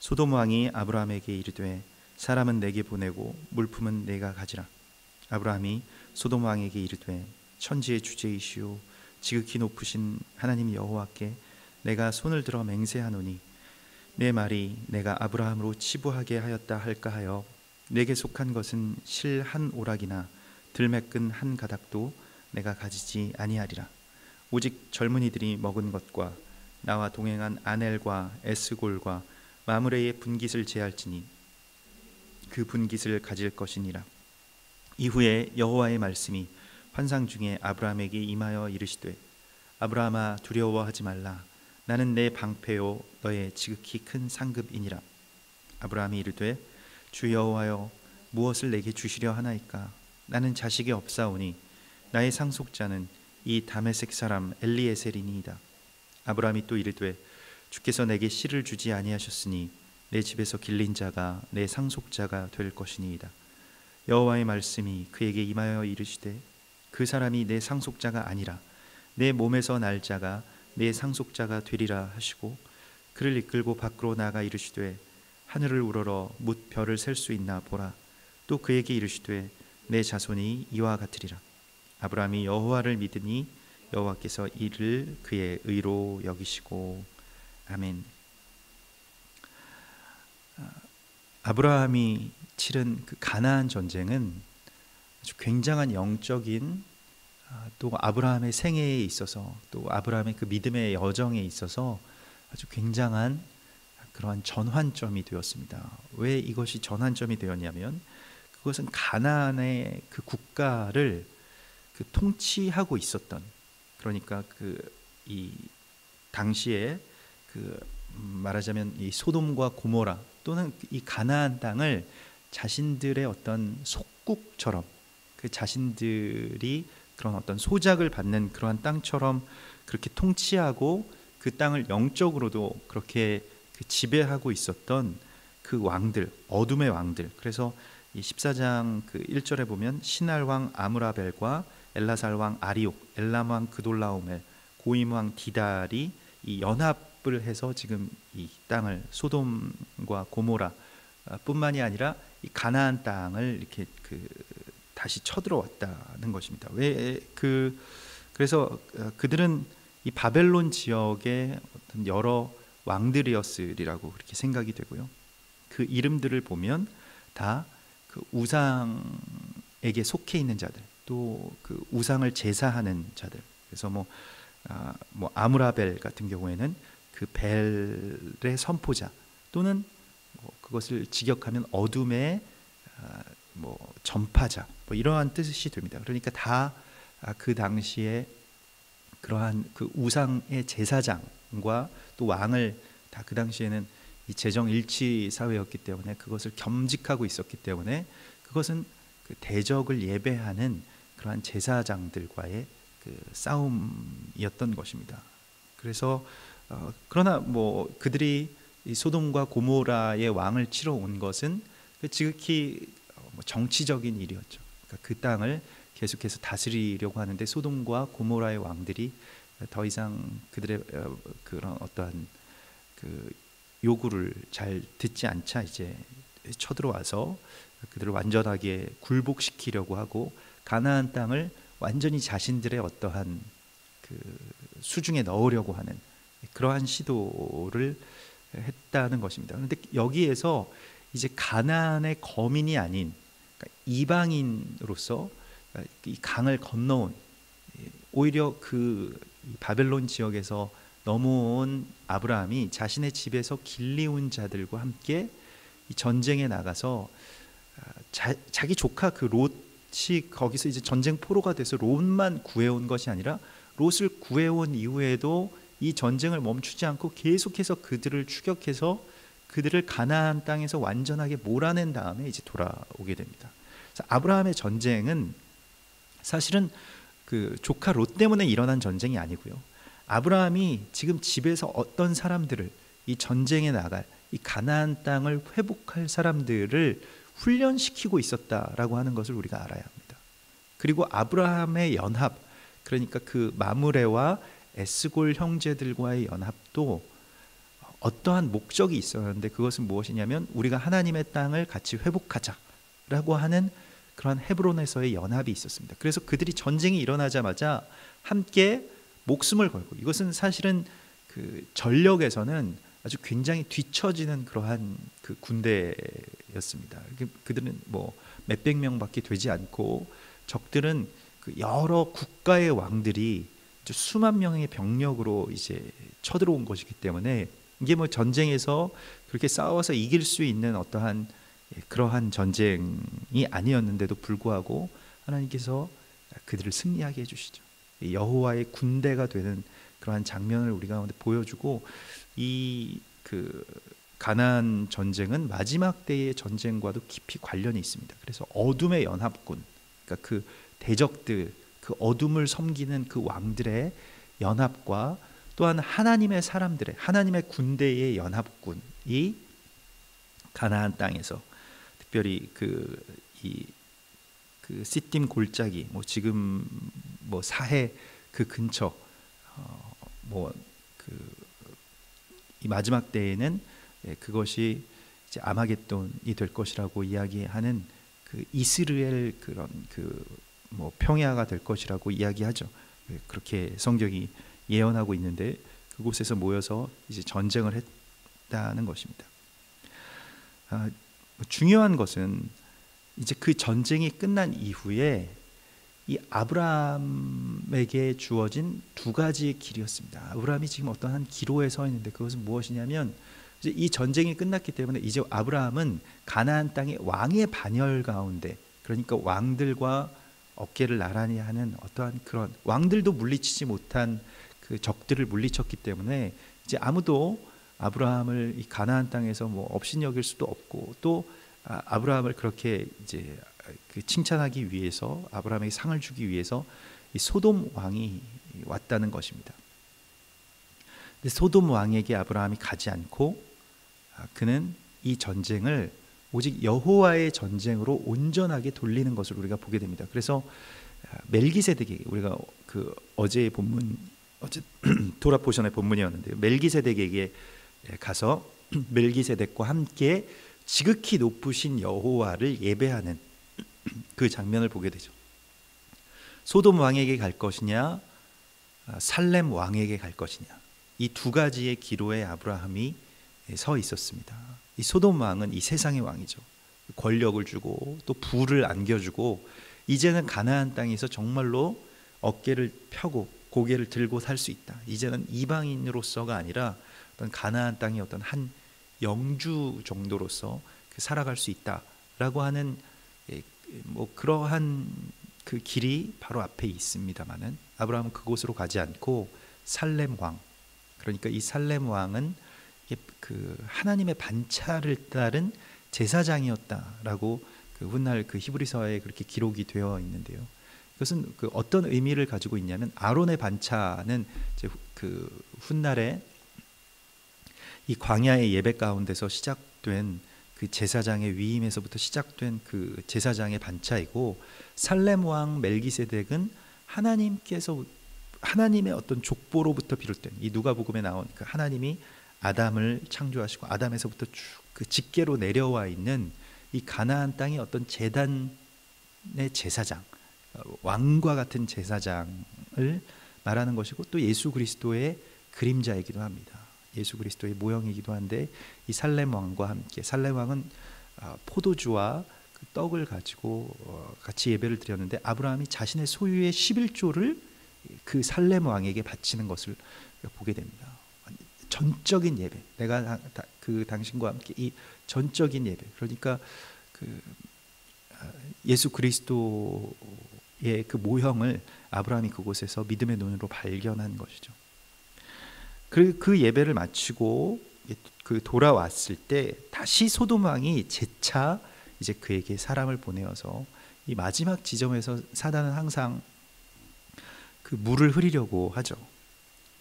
소돔 왕이 아브라함에게 이르되 사람은 내게 보내고 물품은 내가 가지라. 아브라함이 소돔 왕에게 이르되 천지의 주제이시오 지극히 높으신 하나님 여호와께 내가 손을 들어 맹세하노니 내 말이 내가 아브라함으로 치부하게 하였다 할까 하여 내게 속한 것은 실 한 오락이나 들매끈 한 가닥도 내가 가지지 아니하리라. 오직 젊은이들이 먹은 것과 나와 동행한 아넬과 에스골과 마므레의 분깃을 제할지니 그 분깃을 가질 것이니라. 이후에 여호와의 말씀이 환상 중에 아브라함에게 임하여 이르시되 아브라함아 두려워하지 말라. 나는 내 방패요 너의 지극히 큰 상급이니라. 아브라함이 이르되 주 여호와여 무엇을 내게 주시려 하나이까. 나는 자식이 없사오니 나의 상속자는 이 다메섹 사람 엘리에셀이니이다. 아브라함이 또 이르되 주께서 내게 씨를 주지 아니하셨으니 내 집에서 길린 자가 내 상속자가 될 것이니이다. 여호와의 말씀이 그에게 임하여 이르시되 그 사람이 내 상속자가 아니라 내 몸에서 날 자가 내 상속자가 되리라 하시고 그를 이끌고 밖으로 나가 이르시되 하늘을 우러러 뭇 별을 셀 수 있나 보라. 또 그에게 이르시되 내 자손이 이와 같으리라. 아브라함이 여호와를 믿으니 여호와께서 이를 그의 의로 여기시고. 아멘. 아브라함이 치른 그 가나안 전쟁은 아주 굉장한 영적인 또 아브라함의 생애에 있어서 또 아브라함의 그 믿음의 여정에 있어서 아주 굉장한 그러한 전환점이 되었습니다. 왜 이것이 전환점이 되었냐면 그것은 가나안의 그 국가를 그 통치하고 있었던, 그러니까 이 당시에 말하자면 이 소돔과 고모라 또는 이 가나안 땅을 자신들의 어떤 속국처럼, 그 자신들이 그런 어떤 소작을 받는 그러한 땅처럼 그렇게 통치하고 그 땅을 영적으로도 그렇게 지배하고 있었던 그 왕들, 어둠의 왕들. 그래서 이 14장 1절에 보면 시날 왕 아므라벨과 엘라살 왕 아리옥, 엘람 왕 그돌라오멜, 고임 왕 디달이 이 연합을 해서 지금 이 땅을 소돔과 고모라 뿐만이 아니라 이 가나안 땅을 이렇게 다시 쳐들어왔다는 것입니다. 그래서 그들은 이 바벨론 지역의 어떤 여러 왕들이었으리라고 그렇게 생각이 되고요. 그 이름들을 보면 다 그 우상에게 속해 있는 자들, 또 그 우상을 제사하는 자들. 그래서 뭐 아므라벨 같은 경우에는 그 벨의 선포자, 또는 그것을 직역하면 어둠의 전파자, 이러한 뜻이 됩니다. 그러니까 다 그 당시에 그러한 그 우상의 제사장과 또 왕을 다 그 당시에는 이 재정일치 사회였기 때문에 그것을 겸직하고 있었기 때문에 그것은 그 대적을 예배하는 그러한 제사장들과의 그 싸움이었던 것입니다. 그래서 그러나 그들이 이 소돔과 고모라의 왕을 치러 온 것은 지극히 정치적인 일이었죠. 그러니까 그 땅을 계속해서 다스리려고 하는데 소돔과 고모라의 왕들이 더 이상 그들의 그런 어떠한 그 요구를 잘 듣지 않자 이제 쳐들어와서 그들을 완전하게 굴복시키려고 하고 가나안 땅을 완전히 자신들의 어떠한 그 수중에 넣으려고 하는 그러한 시도를 했다는 것입니다. 그런데 여기에서 이제 가나안의 거민이 아닌 이방인으로서 이 강을 건너온, 오히려 그 바벨론 지역에서 넘어온 아브라함이 자신의 집에서 길리운 자들과 함께 이 전쟁에 나가서 자기 조카 그 롯이 거기서 이제 전쟁 포로가 돼서 롯만 구해온 것이 아니라 롯을 구해온 이후에도 이 전쟁을 멈추지 않고 계속해서 그들을 추격해서 그들을 가나안 땅에서 완전하게 몰아낸 다음에 이제 돌아오게 됩니다. 그래서 아브라함의 전쟁은 사실은 그 조카 롯 때문에 일어난 전쟁이 아니고요. 아브라함이 지금 집에서 어떤 사람들을 이 전쟁에 나갈 이 가나안 땅을 회복할 사람들을 훈련시키고 있었다라고 하는 것을 우리가 알아야 합니다. 그리고 아브라함의 연합, 그러니까 그 마므레와 에스골 형제들과의 연합도 어떠한 목적이 있었는데, 그것은 무엇이냐면 우리가 하나님의 땅을 같이 회복하자라고 하는 그런 헤브론에서의 연합이 있었습니다. 그래서 그들이 전쟁이 일어나자마자 함께 목숨을 걸고, 이것은 사실은 그 전력에서는 아주 굉장히 뒤처지는 그러한 그 군대였습니다. 그들은 뭐 몇백 명밖에 되지 않고, 적들은 그 여러 국가의 왕들이 수만 명의 병력으로 이제 쳐들어온 것이기 때문에, 이게 뭐 전쟁에서 그렇게 싸워서 이길 수 있는 어떠한 그러한 전쟁이 아니었는데도 불구하고 하나님께서 그들을 승리하게 해주시죠. 여호와의 군대가 되는 그러한 장면을 우리 가운데 보여주고, 이 그 가나안 전쟁은 마지막 때의 전쟁과도 깊이 관련이 있습니다. 그래서 어둠의 연합군, 그러니까 그 대적들, 그 어둠을 섬기는 그 왕들의 연합과 또한 하나님의 사람들의, 하나님의 군대의 연합군이 가나안 땅에서, 특별히 그 시딤 골짜기, 뭐 지금 뭐 사해 그 근처, 이 마지막 때에는 그것이 이제 아마겟돈이 될 것이라고 이야기하는 그 이스라엘 그런 그 뭐 평야가 될 것이라고 이야기하죠. 그렇게 성경이 예언하고 있는데, 그곳에서 모여서 이제 전쟁을 했다는 것입니다. 중요한 것은 이제 그 전쟁이 끝난 이후에 이 아브라함에게 주어진 두 가지의 길이었습니다. 아브라함이 지금 어떠한 기로에 서 있는데, 그것은 무엇이냐면, 이제 이 전쟁이 끝났기 때문에 이제 아브라함은 가나안 땅의 왕의 반열 가운데, 그러니까 왕들과 어깨를 나란히 하는 어떠한 그런, 왕들도 물리치지 못한 그 적들을 물리쳤기 때문에 이제 아무도 아브라함을 이 가나안 땅에서 뭐 업신여길 수도 없고, 또 아브라함을 그렇게 이제 그 칭찬하기 위해서, 아브라함에게 상을 주기 위해서 이 소돔 왕이 왔다는 것입니다. 근데 소돔 왕에게 아브라함이 가지 않고, 그는 이 전쟁을 오직 여호와의 전쟁으로 온전하게 돌리는 것을 우리가 보게 됩니다. 그래서 멜기세덱에게, 우리가 그 어제의 본문, 어제 도라 포션의 본문이었는데요, 멜기세덱에게 가서 멜기세덱과 함께 지극히 높으신 여호와를 예배하는 그 장면을 보게 되죠. 소돔 왕에게 갈 것이냐, 살렘 왕에게 갈 것이냐, 이 두 가지의 기로에 아브라함이 서 있었습니다. 이 소돔 왕은 이 세상의 왕이죠. 권력을 주고 또 부를 안겨주고, 이제는 가나안 땅에서 정말로 어깨를 펴고 고개를 들고 살 수 있다. 이제는 이방인으로서가 아니라 어떤 가나안 땅의 어떤 한 영주 정도로서 살아갈 수 있다라고 하는 뭐 그러한 그 길이 바로 앞에 있습니다만은, 아브라함은 그곳으로 가지 않고 살렘 왕, 그러니까 이 살렘 왕은 그 하나님의 반차를 따른 제사장이었다라고 그 훗날 그 히브리서에 그렇게 기록이 되어 있는데요. 그것은 그 어떤 의미를 가지고 있냐면, 아론의 반차는 이제 그 훗날에 이 광야의 예배 가운데서 시작된 그 제사장의 위임에서부터 시작된 그 제사장의 반차이고, 살렘 왕 멜기세덱은 하나님께서, 하나님의 어떤 족보로부터 비롯된, 이 누가복음에 나온 그 하나님이 아담을 창조하시고 아담에서부터 쭉 그 직계로 내려와 있는 이 가나안 땅의 어떤 제단의 제사장, 왕과 같은 제사장을 말하는 것이고, 또 예수 그리스도의 그림자이기도 합니다. 예수 그리스도의 모형이기도 한데, 이 살렘 왕과 함께, 살렘 왕은 포도주와 그 떡을 가지고 같이 예배를 드렸는데, 아브라함이 자신의 소유의 11조를 그 살렘 왕에게 바치는 것을 보게 됩니다. 전적인 예배, 내가 그 당신과 함께 이 전적인 예배, 그러니까 그 예수 그리스도의 그 모형을 아브라함이 그곳에서 믿음의 눈으로 발견한 것이죠. 그 예배를 마치고 그 돌아왔을 때 다시 소돔 왕이 재차 이제 그에게 사람을 보내어서, 이 마지막 지점에서 사단은 항상 그 물을 흐리려고 하죠.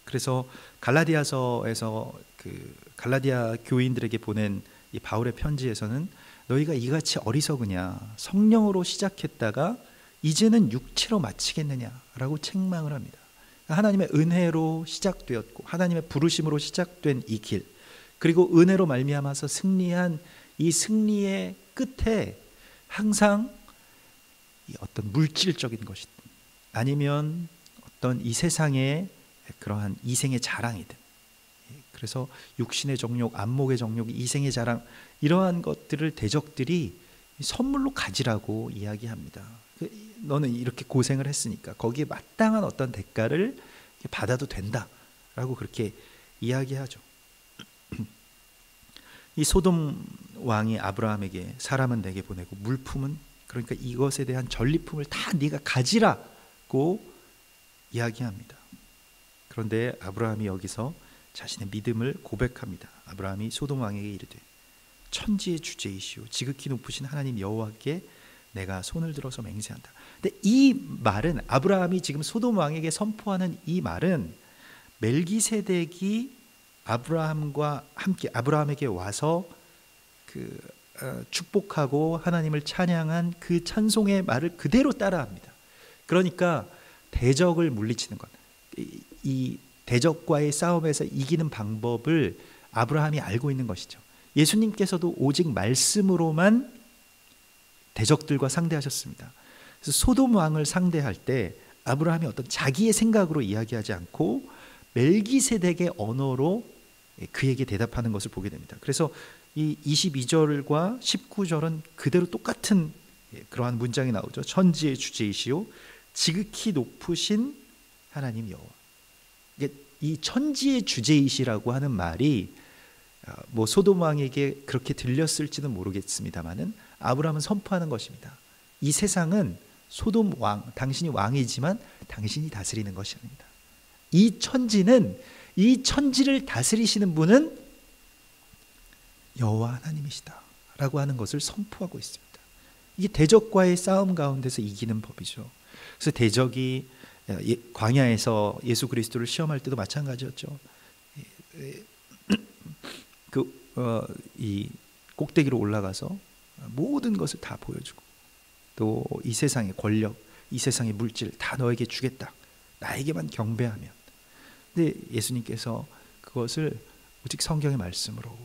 그래서 갈라디아서에서 그 갈라디아 교인들에게 보낸 이 바울의 편지에서는, 너희가 이같이 어리석으냐, 성령으로 시작했다가 이제는 육체로 마치겠느냐라고 책망을 합니다. 하나님의 은혜로 시작되었고 하나님의 부르심으로 시작된 이 길, 그리고 은혜로 말미암아서 승리한 이 승리의 끝에 항상 어떤 물질적인 것이든 아니면 어떤 이 세상의 그러한 이생의 자랑이든, 그래서 육신의 정욕, 안목의 정욕, 이생의 자랑, 이러한 것들을 대적들이 선물로 가지라고 이야기합니다. 너는 이렇게 고생을 했으니까 거기에 마땅한 어떤 대가를 받아도 된다라고 그렇게 이야기하죠. 이 소돔 왕이 아브라함에게 사람은 내게 보내고 물품은, 그러니까 이것에 대한 전리품을 다 네가 가지라고 이야기합니다. 그런데 아브라함이 여기서 자신의 믿음을 고백합니다. 아브라함이 소돔 왕에게 이르되 천지의 주제이시오 지극히 높으신 하나님 여호와께 내가 손을 들어서 맹세한다. 근데 이 말은, 아브라함이 지금 소돔 왕에게 선포하는 이 말은 멜기세덱이 아브라함과 함께 아브라함에게 와서 축복하고 하나님을 찬양한 그 찬송의 말을 그대로 따라합니다. 그러니까 대적을 물리치는 것, 이 대적과의 싸움에서 이기는 방법을 아브라함이 알고 있는 것이죠. 예수님께서도 오직 말씀으로만 대적들과 상대하셨습니다. 그래서 소돔 왕을 상대할 때 아브라함이 어떤 자기의 생각으로 이야기하지 않고 멜기세덱의 언어로 그에게 대답하는 것을 보게 됩니다. 그래서 이 22절과 19절은 그대로 똑같은 그러한 문장이 나오죠. 천지의 주제이시오 지극히 높으신 하나님 여호와. 이 천지의 주제이시라고 하는 말이 뭐 소돔 왕에게 그렇게 들렸을지는 모르겠습니다만은 아브라함은 선포하는 것입니다. 이 세상은 소돔 왕, 당신이 왕이지만 당신이 다스리는 것이 아닙니다. 이 천지는, 이 천지를 다스리시는 분은 여호와 하나님이시다 라고 하는 것을 선포하고 있습니다. 이게 대적과의 싸움 가운데서 이기는 법이죠. 그래서 대적이 광야에서 예수 그리스도를 시험할 때도 마찬가지였죠. 이 꼭대기로 올라가서 모든 것을 다 보여주고, 또 이 세상의 권력, 이 세상의 물질 다 너에게 주겠다, 나에게만 경배하면. 근데 예수님께서 그것을 오직 성경의 말씀으로,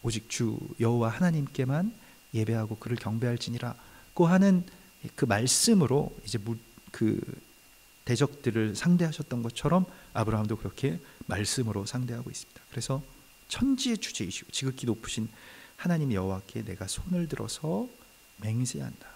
오직 주 여호와 하나님께만 예배하고 그를 경배할지니라고 하는 그 말씀으로 이제 그 대적들을 상대하셨던 것처럼 아브라함도 그렇게 말씀으로 상대하고 있습니다. 그래서 천지의 주제이시오 지극히 높으신 하나님 여호와께 내가 손을 들어서 맹세한다.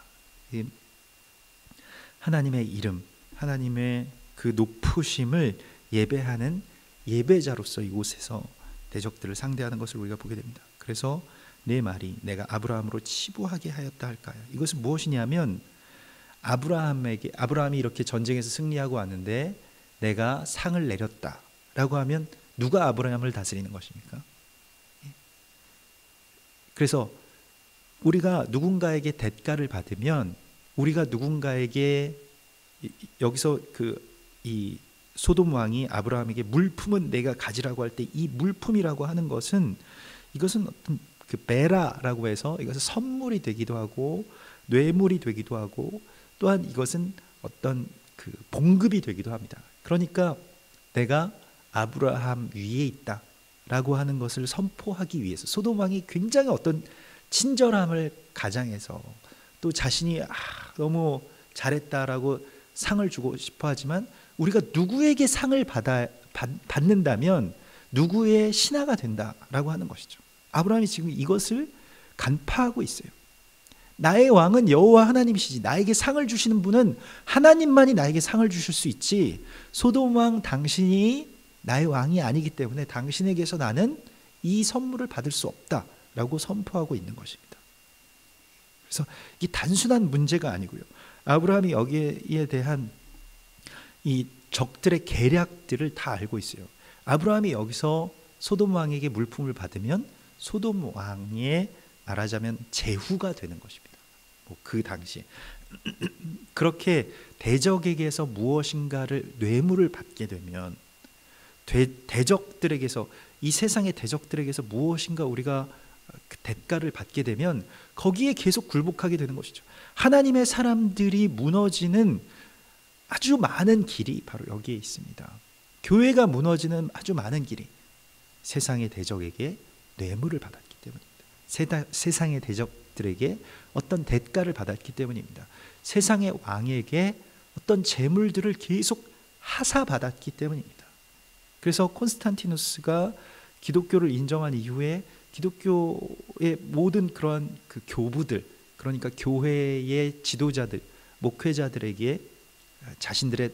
하나님의 이름, 하나님의 그 높으심을 예배하는 예배자로서 이곳에서 대적들을 상대하는 것을 우리가 보게 됩니다. 그래서 내 말이 내가 아브라함으로 치부하게 하였다 할까요? 이것은 무엇이냐면, 아브라함이 이렇게 전쟁에서 승리하고 왔는데 내가 상을 내렸다라고 하면 누가 아브라함을 다스리는 것입니까? 그래서 우리가 누군가에게 대가를 받으면, 우리가 누군가에게, 여기서 이 소돔 왕이 아브라함에게 물품은 내가 가지라고 할 때 이 물품이라고 하는 것은, 이것은 어떤 그 베라라고 해서 이것은 선물이 되기도 하고 뇌물이 되기도 하고, 또한 이것은 어떤 그 봉급이 되기도 합니다. 그러니까 내가 아브라함 위에 있다라고 하는 것을 선포하기 위해서 소돔 왕이 굉장히 어떤 친절함을 가장해서, 또 자신이 너무 잘했다라고 상을 주고 싶어 하지만, 우리가 누구에게 상을 받는다면 누구의 신하가 된다라고 하는 것이죠. 아브라함이 지금 이것을 간파하고 있어요. 나의 왕은 여호와 하나님이시지, 나에게 상을 주시는 분은 하나님만이 나에게 상을 주실 수 있지, 소돔 왕 당신이 나의 왕이 아니기 때문에 당신에게서 나는 이 선물을 받을 수 없다라고 선포하고 있는 것입니다. 그래서 이게 단순한 문제가 아니고요, 아브라함이 여기에 대한 이 적들의 계략들을 다 알고 있어요. 아브라함이 여기서 소돔 왕에게 물품을 받으면 소돔 왕의, 말하자면 제후가 되는 것입니다. 그 당시에 그렇게 대적에게서 무엇인가를 뇌물을 받게 되면, 대적들에게서, 이 세상의 대적들에게서 무엇인가 우리가 대가를 받게 되면 거기에 계속 굴복하게 되는 것이죠. 하나님의 사람들이 무너지는 아주 많은 길이 바로 여기에 있습니다. 교회가 무너지는 아주 많은 길이, 세상의 대적에게 뇌물을 받았기 때문입니다. 세상의 대적들에게 어떤 대가를 받았기 때문입니다. 세상의 왕에게 어떤 재물들을 계속 하사받았기 때문입니다. 그래서 콘스탄티누스가 기독교를 인정한 이후에 기독교의 모든 그러한 그 교부들, 그러니까 교회의 지도자들, 목회자들에게 자신들의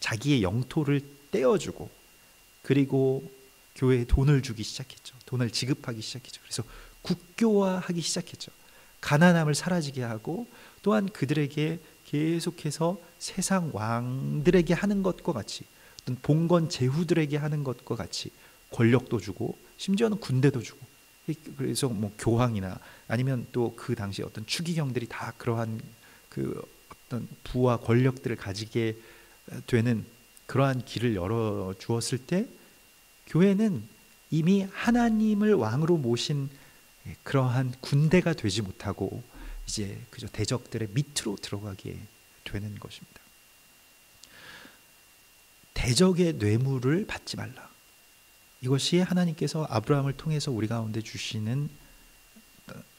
자기의 영토를 떼어주고, 그리고 교회에 돈을 주기 시작했죠. 돈을 지급하기 시작했죠. 그래서 국교화하기 시작했죠. 가난함을 사라지게 하고, 또한 그들에게 계속해서 세상 왕들에게 하는 것과 같이, 어떤 봉건 제후들에게 하는 것과 같이 권력도 주고, 심지어는 군대도 주고, 그래서 뭐 교황이나 아니면 또 그 당시 어떤 추기경들이 다 그러한 그 어떤 부와 권력들을 가지게 되는 그러한 길을 열어 주었을 때, 교회는 이미 하나님을 왕으로 모신 그러한 군대가 되지 못하고 이제 그저 대적들의 밑으로 들어가게 되는 것입니다. 대적의 뇌물을 받지 말라. 이것이 하나님께서 아브라함을 통해서 우리 가운데 주시는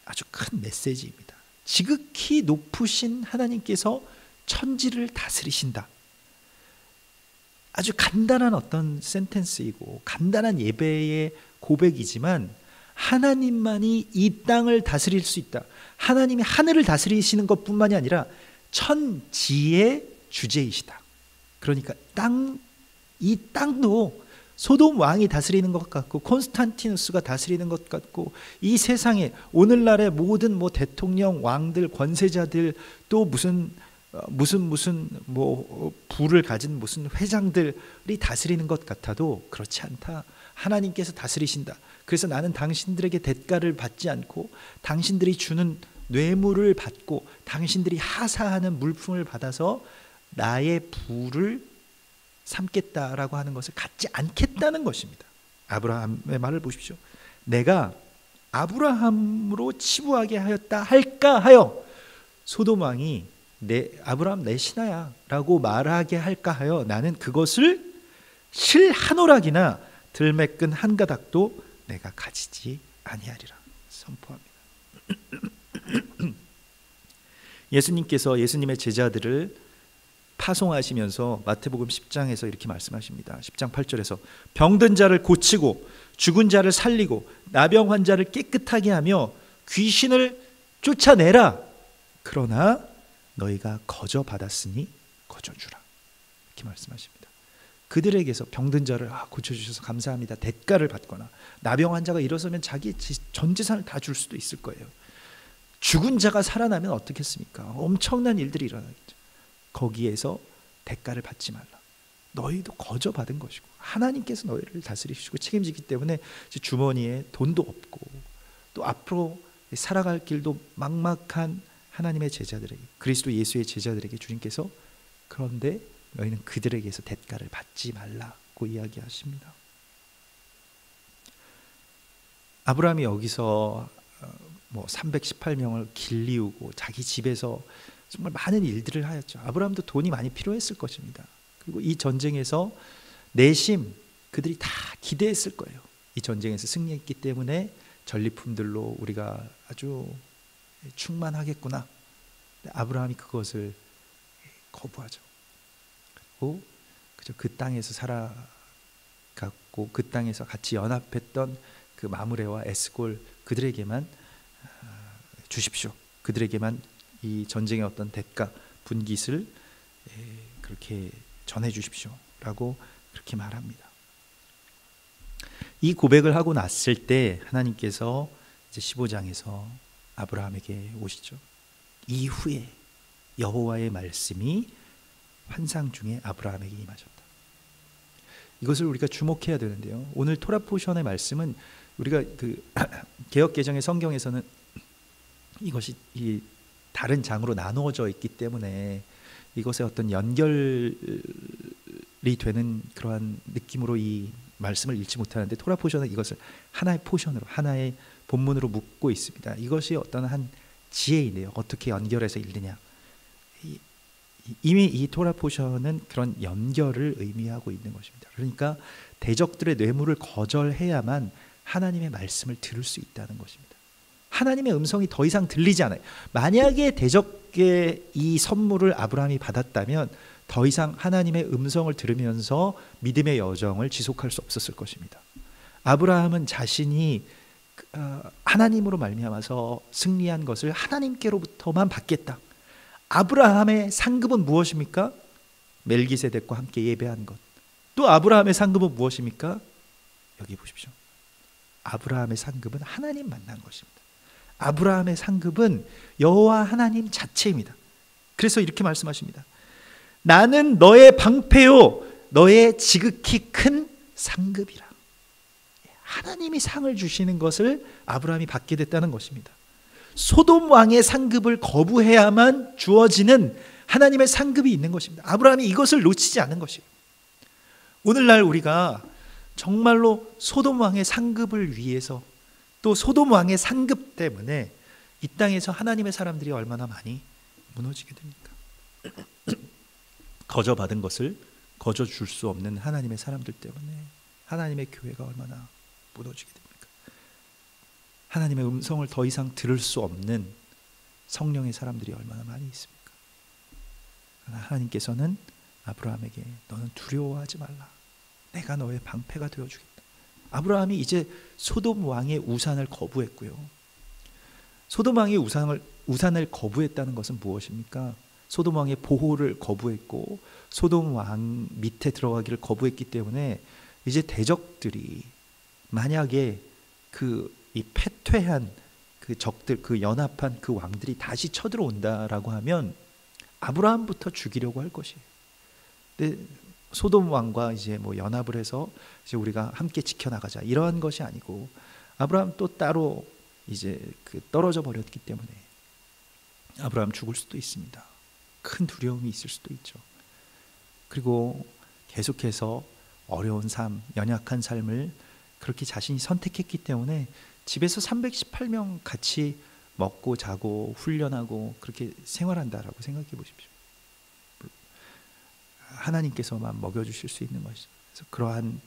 아주 큰 메시지입니다. 지극히 높으신 하나님께서 천지를 다스리신다. 아주 간단한 어떤 센텐스이고 간단한 예배의 고백이지만, 하나님만이 이 땅을 다스릴 수 있다. 하나님이 하늘을 다스리시는 것뿐만이 아니라 천지의 주제이시다. 그러니까 이 땅도 소돔 왕이 다스리는 것 같고, 콘스탄티누스가 다스리는 것 같고, 이 세상에 오늘날의 모든 뭐 대통령, 왕들, 권세자들, 또 무슨 뭐 부를 가진 무슨 회장들이 다스리는 것 같아도 그렇지 않다. 하나님께서 다스리신다. 그래서 나는 당신들에게 대가를 받지 않고, 당신들이 주는 뇌물을 받고, 당신들이 하사하는 물품을 받아서 나의 부를 삼겠다라고 하는 것을 갖지 않겠다는 것입니다. 아브라함의 말을 보십시오. 내가 아브라함으로 치부하게 하였다 할까 하여 소돔 왕이 아브라함 내 신하야 라고 말하게 할까 하여 나는 그것을 실 한 오락이나 들매끈 한 가닥도 내가 가지지 아니하리라 선포합니다. 예수님께서 예수님의 제자들을 파송하시면서 마태복음 10장에서 이렇게 말씀하십니다. 10장 8절에서 병든 자를 고치고 죽은 자를 살리고 나병 환자를 깨끗하게 하며 귀신을 쫓아내라. 그러나 너희가 거저 받았으니 거저 주라. 이렇게 말씀하십니다. 그들에게서 병든 자를 고쳐주셔서 감사합니다. 대가를 받거나, 나병 환자가 일어서면 자기 전 재산을 다 줄 수도 있을 거예요. 죽은 자가 살아나면 어떻겠습니까? 엄청난 일들이 일어나겠죠. 거기에서 대가를 받지 말라. 너희도 거저 받은 것이고, 하나님께서 너희를 다스리시고 책임지기 때문에 주머니에 돈도 없고, 또 앞으로 살아갈 길도 막막한 하나님의 제자들에게, 그리스도 예수의 제자들에게 주님께서 그런데 너희는 그들에게서 대가를 받지 말라고 이야기하십니다. 아브라함이 여기서 뭐 318명을 길리우고 자기 집에서 정말 많은 일들을 하였죠. 아브라함도 돈이 많이 필요했을 것입니다. 그리고 이 전쟁에서 내심 그들이 다 기대했을 거예요. 이 전쟁에서 승리했기 때문에 전리품들로 우리가 아주 충만하겠구나. 아브라함이 그것을 거부하죠. 그리고 그저 그 땅에서 살아갔고, 그 땅에서 같이 연합했던 그 마므레와 에스골 그들에게만 주십시오. 그들에게만 이 전쟁의 어떤 대가, 분깃을 그렇게 전해 주십시오 라고 그렇게 말합니다. 이 고백을 하고 났을 때 하나님께서 이제 15장에서 아브라함에게 오시죠. 이후에 여호와의 말씀이 환상 중에 아브라함에게 임하셨다. 이것을 우리가 주목해야 되는데요. 오늘 토라 포션의 말씀은 우리가 그 개역 개정의 성경에서는 이것이 이 다른 장으로 나누어져 있기 때문에 이것의 어떤 연결이 되는 그러한 느낌으로 이 말씀을 읽지 못하는데, 토라 포션은 이것을 하나의 포션으로, 하나의 본문으로 묶고 있습니다. 이것이 어떤 한 지혜인데요. 어떻게 연결해서 읽느냐. 이미 이 토라 포션은 그런 연결을 의미하고 있는 것입니다. 그러니까 대적들의 뇌물을 거절해야만 하나님의 말씀을 들을 수 있다는 것입니다. 하나님의 음성이 더 이상 들리지 않아요. 만약에 대적의 이 선물을 아브라함이 받았다면 더 이상 하나님의 음성을 들으면서 믿음의 여정을 지속할 수 없었을 것입니다. 아브라함은 자신이 하나님으로 말미암아서 승리한 것을 하나님께로부터만 받겠다. 아브라함의 상급은 무엇입니까? 멜기세덱과 함께 예배한 것. 또 아브라함의 상급은 무엇입니까? 여기 보십시오. 아브라함의 상급은 하나님 만난 것입니다. 아브라함의 상급은 여호와 하나님 자체입니다. 그래서 이렇게 말씀하십니다. 나는 너의 방패요 너의 지극히 큰 상급이라. 하나님이 상을 주시는 것을 아브라함이 받게 됐다는 것입니다. 소돔 왕의 상급을 거부해야만 주어지는 하나님의 상급이 있는 것입니다. 아브라함이 이것을 놓치지 않은 것이에요. 오늘날 우리가 정말로 소돔 왕의 상급을 위해서 또 소돔 왕의 상급 때문에 이 땅에서 하나님의 사람들이 얼마나 많이 무너지게 됩니까? 거저받은 것을 거저 줄 수 없는 하나님의 사람들 때문에 하나님의 교회가 얼마나 무너지게 됩니까? 하나님의 음성을 더 이상 들을 수 없는 성령의 사람들이 얼마나 많이 있습니까? 그러나 하나님께서는 아브라함에게 너는 두려워하지 말라. 내가 너의 방패가 되어주겠다. 아브라함이 이제 소돔 왕의 우산을 거부했고요. 소돔 왕의 우산을 거부했다는 것은 무엇입니까? 소돔 왕의 보호를 거부했고 소돔 왕 밑에 들어가기를 거부했기 때문에 이제 대적들이 만약에 이 패퇴한 그 적들, 그 연합한 그 왕들이 다시 쳐들어온다라고 하면 아브라함부터 죽이려고 할 것이에요. 근데 소돔 왕과 이제 뭐 연합을 해서 이제 우리가 함께 지켜나가자 이러한 것이 아니고 아브라함 또 따로 이제 떨어져 버렸기 때문에 아브라함 죽을 수도 있습니다. 큰 두려움이 있을 수도 있죠. 그리고 계속해서 어려운 삶, 연약한 삶을 그렇게 자신이 선택했기 때문에 집에서 318명 같이 먹고 자고 훈련하고 그렇게 생활한다라고 생각해 보십시오. 하나님께서만 먹여주실 수 있는 것이죠. 그래서 그러한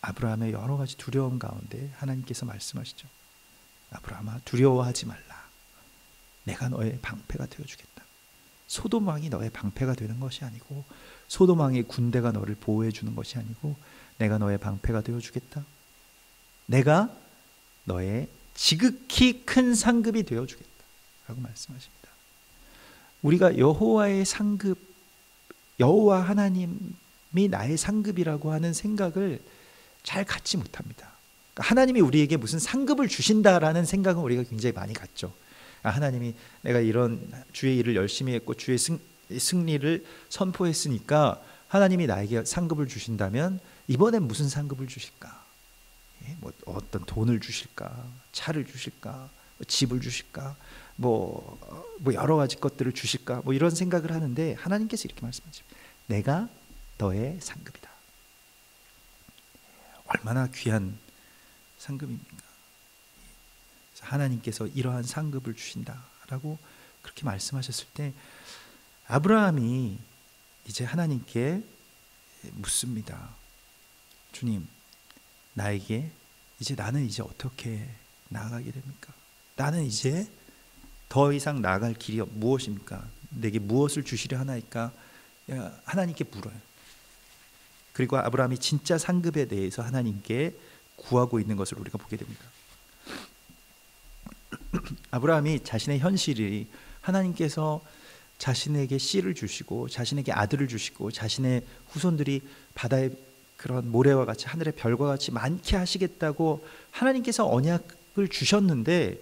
아브라함의 여러 가지 두려움 가운데 하나님께서 말씀하시죠. 아브라함아 두려워하지 말라. 내가 너의 방패가 되어주겠다. 소돔 왕이 너의 방패가 되는 것이 아니고 소돔 왕의 군대가 너를 보호해 주는 것이 아니고 내가 너의 방패가 되어주겠다. 내가 너의 지극히 큰 상급이 되어주겠다 라고 말씀하십니다. 우리가 여호와의 상급, 여호와 하나님이 나의 상급이라고 하는 생각을 잘 갖지 못합니다. 그러니까 하나님이 우리에게 무슨 상급을 주신다라는 생각은 우리가 굉장히 많이 갖죠. 하나님이 내가 이런 주의 일을 열심히 했고 주의 승리를 선포했으니까 하나님이 나에게 상급을 주신다면 이번엔 무슨 상급을 주실까? 뭐 어떤 돈을 주실까? 차를 주실까? 집을 주실까? 뭐 여러 가지 것들을 주실까? 뭐 이런 생각을 하는데 하나님께서 이렇게 말씀하십니다. 내가 너의 상급이다. 얼마나 귀한 상급입니까? 하나님께서 이러한 상급을 주신다라고 그렇게 말씀하셨을 때 아브라함이 이제 하나님께 묻습니다. 주님, 나에게 나는 이제 어떻게 나아가게 됩니까? 나는 이제 더 이상 나아갈 길이 무엇입니까? 내게 무엇을 주시려 하나이까? 하나님께 물어요. 그리고 아브라함이 진짜 상급에 대해서 하나님께 구하고 있는 것을 우리가 보게 됩니다. 아브라함이 자신의 현실이 하나님께서 자신에게 씨를 주시고 자신에게 아들을 주시고 자신의 후손들이 바다의 그런 모래와 같이 하늘의 별과 같이 많게 하시겠다고 하나님께서 언약을 주셨는데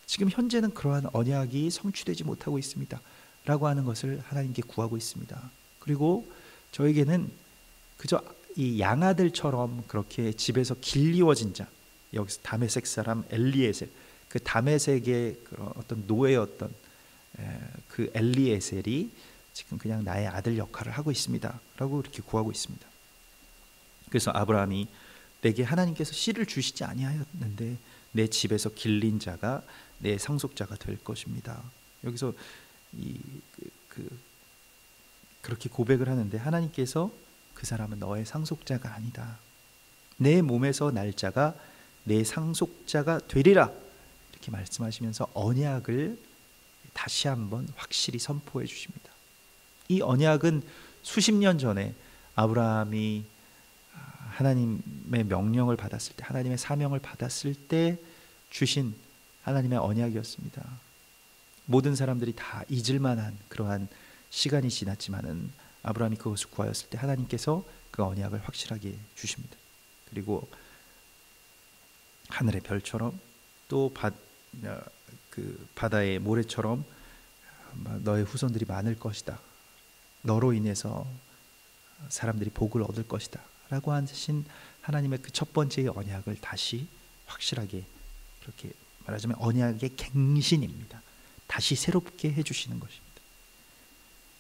지금 현재는 그러한 언약이 성취되지 못하고 있습니다 라고 하는 것을 하나님께 구하고 있습니다. 그리고 저에게는 그저 이 양아들처럼 그렇게 집에서 길리워진 자, 여기서 다메섹 사람 엘리에셀, 그 다메섹의 그런 어떤 노예였던 그 엘리에셀이 지금 그냥 나의 아들 역할을 하고 있습니다 라고 이렇게 구하고 있습니다. 그래서 아브라함이 내게 하나님께서 씨를 주시지 아니하였는데 내 집에서 길린 자가 내 상속자가 될 것입니다. 여기서 그렇게 고백을 하는데 하나님께서 그 사람은 너의 상속자가 아니다. 내 몸에서 날 자가 내 상속자가 되리라. 이렇게 말씀하시면서 언약을 다시 한번 확실히 선포해 주십니다. 이 언약은 수십 년 전에 아브라함이 하나님의 명령을 받았을 때, 하나님의 사명을 받았을 때 주신 하나님의 언약이었습니다. 모든 사람들이 다 잊을 만한 그러한 시간이 지났지만은 아브라함이 그것을 구하였을 때 하나님께서 그 언약을 확실하게 주십니다. 그리고 하늘의 별처럼 또 그 바다의 모래처럼 너의 후손들이 많을 것이다. 너로 인해서 사람들이 복을 얻을 것이다 라고 하신 하나님의 그 첫 번째의 언약을 다시 확실하게, 그렇게 말하자면 언약의 갱신입니다. 다시 새롭게 해주시는 것입니다.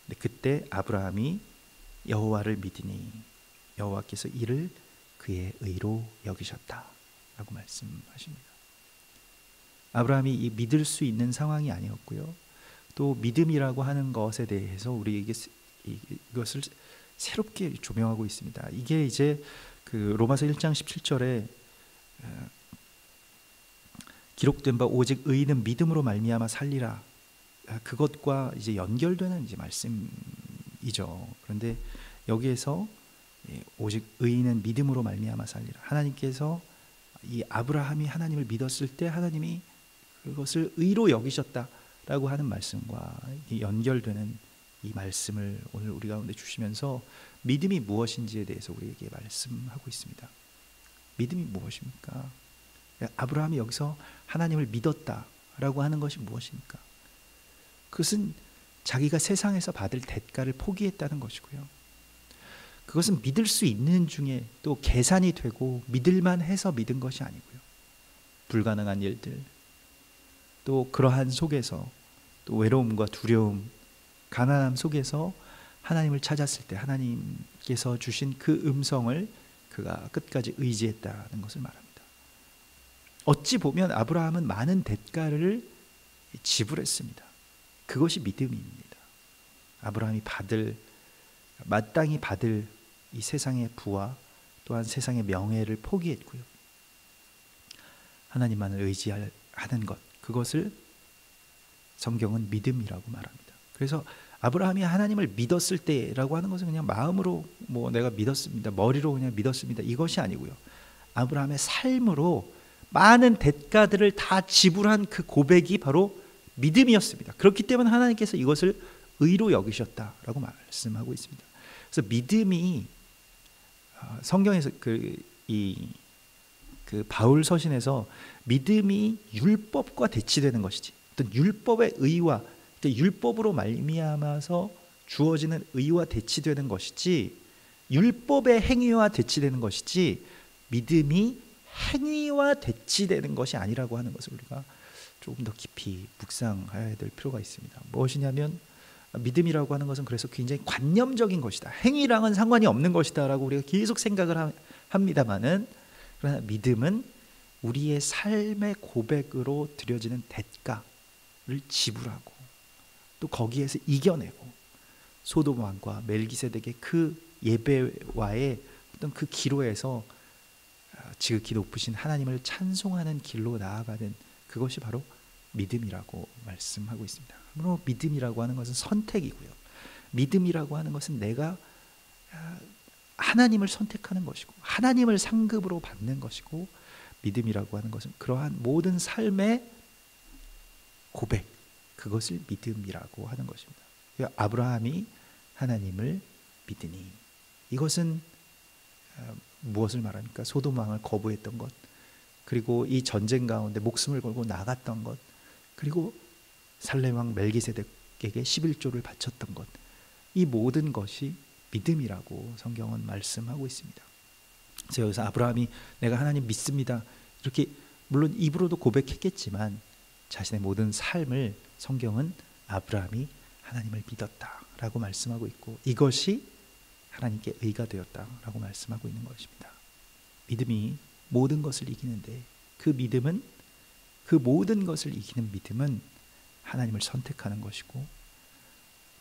근데 그때 아브라함이 여호와를 믿으니 여호와께서 이를 그의 의로 여기셨다 라고 말씀하십니다. 아브라함이 이 믿을 수 있는 상황이 아니었고요, 또 믿음이라고 하는 것에 대해서 우리에게 이것을 새롭게 조명하고 있습니다. 이게 이제 그 로마서 1장 17절에 기록된 바 오직 의인은 믿음으로 말미암아 살리라, 그것과 이제 연결되는 이제 말씀이죠. 그런데 여기에서 오직 의인은 믿음으로 말미암아 살리라, 하나님께서 이 아브라함이 하나님을 믿었을 때 하나님이 그것을 의로 여기셨다라고 하는 말씀과 연결되는 이 말씀을 오늘 우리 가운데 주시면서 믿음이 무엇인지에 대해서 우리에게 말씀하고 있습니다. 믿음이 무엇입니까? 아브라함이 여기서 하나님을 믿었다라고 하는 것이 무엇입니까? 그것은 자기가 세상에서 받을 대가를 포기했다는 것이고요, 그것은 믿을 수 있는 중에 또 계산이 되고 믿을만 해서 믿은 것이 아니고요, 불가능한 일들, 또 그러한 속에서 또 외로움과 두려움, 가난함 속에서 하나님을 찾았을 때 하나님께서 주신 그 음성을 그가 끝까지 의지했다는 것을 말합니다. 어찌 보면 아브라함은 많은 대가를 지불했습니다. 그것이 믿음입니다. 아브라함이 마땅히 받을 이 세상의 부와 또한 세상의 명예를 포기했고요, 하나님만을 의지하는 것, 그것을 성경은 믿음이라고 말합니다. 그래서 아브라함이 하나님을 믿었을 때라고 하는 것은 그냥 마음으로 내가 믿었습니다, 머리로 그냥 믿었습니다, 이것이 아니고요, 아브라함의 삶으로 많은 대가들을 다 지불한 그 고백이 바로 믿음이었습니다. 그렇기 때문에 하나님께서 이것을 의로 여기셨다라고 말씀하고 있습니다. 그래서 믿음이 성경에서 그 바울 서신에서 믿음이 율법과 대치되는 것이지, 어떤 율법의 의와 율법으로 말미암아서 주어지는 의와 대치되는 것이지, 율법의 행위와 대치되는 것이지 믿음이 행위와 대치되는 것이 아니라고 하는 것을 우리가 조금 더 깊이 묵상해야 될 필요가 있습니다. 무엇이냐면 믿음이라고 하는 것은 그래서 굉장히 관념적인 것이다, 행위랑은 상관이 없는 것이다 라고 우리가 계속 생각을 합니다마는, 그러나 믿음은 우리의 삶의 고백으로 드려지는 대가를 지불하고 또 거기에서 이겨내고 소돔 왕과 멜기세덱의 그 예배와의 어떤 그 기로에서 지극히 높으신 하나님을 찬송하는 길로 나아가는 그것이 바로 믿음이라고 말씀하고 있습니다. 그러므로 믿음이라고 하는 것은 선택이고요, 믿음이라고 하는 것은 내가 하나님을 선택하는 것이고 하나님을 상급으로 받는 것이고, 믿음이라고 하는 것은 그러한 모든 삶의 고백, 그것을 믿음이라고 하는 것입니다. 아브라함이 하나님을 믿으니, 이것은 무엇을 말합니까? 소돔 왕을 거부했던 것, 그리고 이 전쟁 가운데 목숨을 걸고 나갔던 것, 그리고 살렘 왕 멜기세덱에게 11조를 바쳤던 것, 이 모든 것이 믿음이라고 성경은 말씀하고 있습니다. 그래서 여기서 아브라함이 내가 하나님 믿습니다, 이렇게 물론 입으로도 고백했겠지만 자신의 모든 삶을 성경은 아브라함이 하나님을 믿었다라고 말씀하고 있고, 이것이 하나님께 의가 되었다라고 말씀하고 있는 것입니다. 믿음이 모든 것을 이기는데, 그 믿음은, 그 모든 것을 이기는 믿음은 하나님을 선택하는 것이고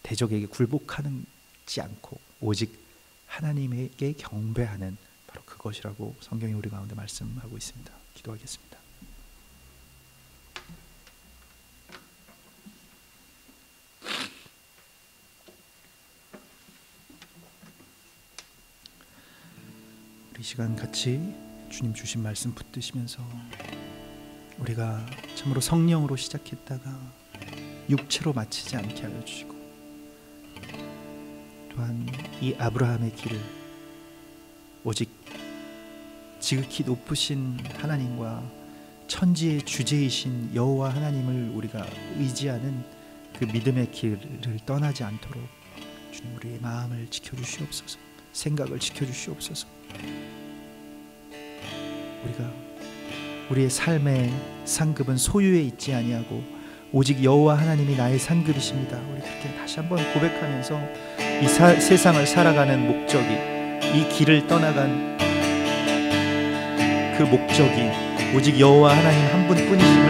대적에게 굴복하는 찾지 않고 오직 하나님에게 경배하는 바로 그것이라고 성경이 우리 가운데 말씀하고 있습니다. 기도하겠습니다. 이 시간 같이 주님 주신 말씀 붙드시면서 우리가 참으로 성령으로 시작했다가 육체로 마치지 않게 하여 주시고, 또한 이 아브라함의 길을 오직 지극히 높으신 하나님과 천지의 주제이신 여호와 하나님을 우리가 의지하는 그 믿음의 길을 떠나지 않도록 주님 우리의 마음을 지켜주시옵소서, 생각을 지켜주시옵소서. 우리가 우리의 삶의 상급은 소유에 있지 아니하고 오직 여호와 하나님이 나의 상급이십니다. 우리 그렇게 다시 한번 고백하면서 이 세상을 살아가는 목적이, 이 길을 떠나간 그 목적이 오직 여호와 하나님 한 분뿐이심을